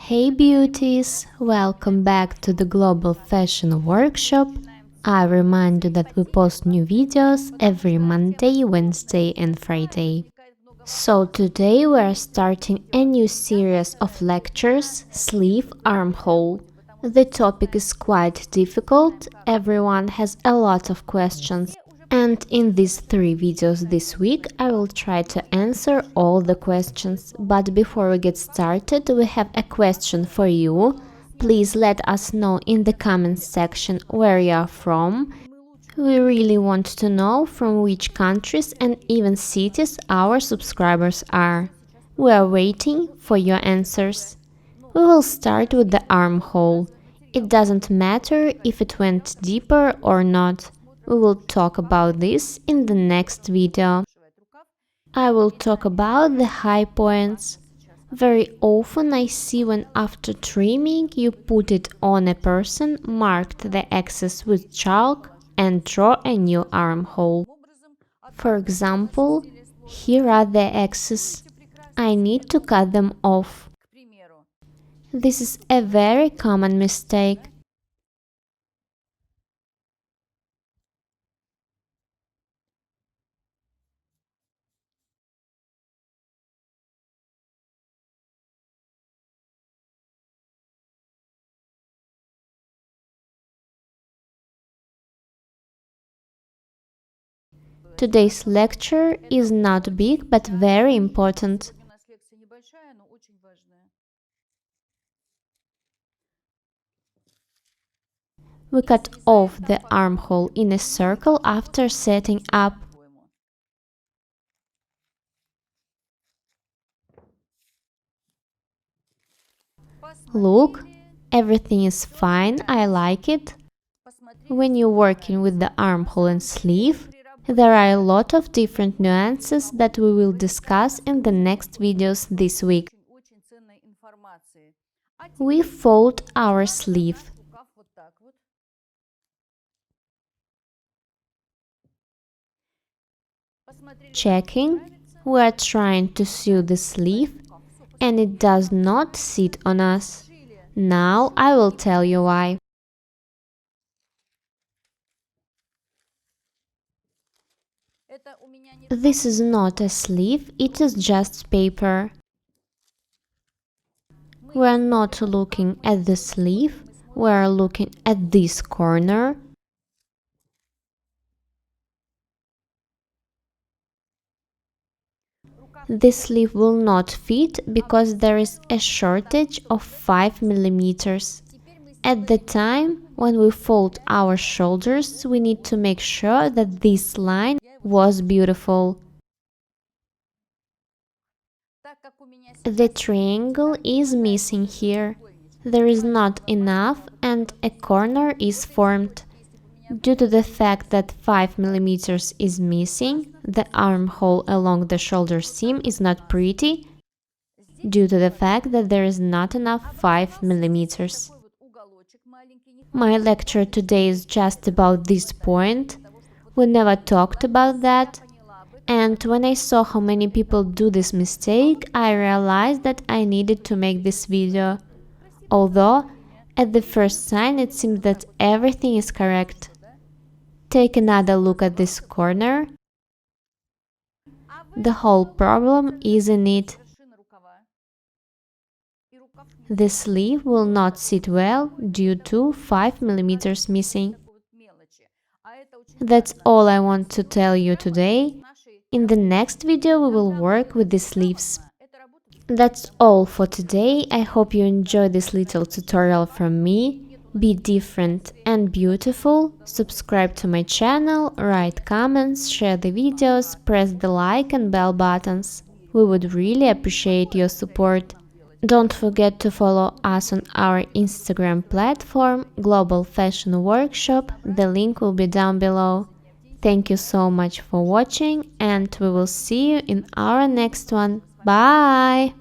Hey beauties, welcome back to the Global Fashion Workshop. I remind you that we post new videos every Monday, Wednesday and Friday. So today we are starting a new series of lectures, Sleeve Armhole. The topic is quite difficult, everyone has a lot of questions. And in these 3 videos this week, I will try to answer all the questions. But before we get started, we have a question for you. Please let us know in the comments section where you are from. We really want to know from which countries and even cities our subscribers are. We are waiting for your answers. We will start with the armhole. It doesn't matter if it went deeper or not. We will talk about this in the next video. I will talk about the high points. Very often I see when after trimming you put it on a person, marked the excess with chalk and draw a new armhole. For example, here are the excess. I need to cut them off. This is a very common mistake. Today's lecture is not big, but very important. We cut off the armhole in a circle after setting up. Look, everything is fine, I like it. When you're working with the armhole and sleeve, there are a lot of different nuances that we will discuss in the next videos this week. We fold our sleeve. Checking, we are trying to sew the sleeve and it does not sit on us. Now I will tell you why. This is not a sleeve, it is just paper. We are not looking at the sleeve, we are looking at this corner. This sleeve will not fit because there is a shortage of 5 millimeters. At the time when we fold our shoulders, we need to make sure that this line was beautiful. The triangle is missing here. There is not enough and a corner is formed. Due to the fact that 5 millimeters is missing, the armhole along the shoulder seam is not pretty, due to the fact that there is not enough 5 millimeters. My lecture today is just about this point. We never talked about that. And when I saw how many people do this mistake, I realized that I needed to make this video. Although, at the first sign it seems that everything is correct. Take another look at this corner. The whole problem is in it. The sleeve will not sit well due to 5 millimeters missing. That's all I want to tell you today. In the next video we will work with the sleeves. That's all for today. I hope you enjoyed this little tutorial from me. Be different and beautiful. Subscribe to my channel, write comments, share the videos, press the like and bell buttons. We would really appreciate your support. Don't forget to follow us on our Instagram platform, Global Fashion Workshop. The link will be down below. Thank you so much for watching and we will see you in our next one. Bye!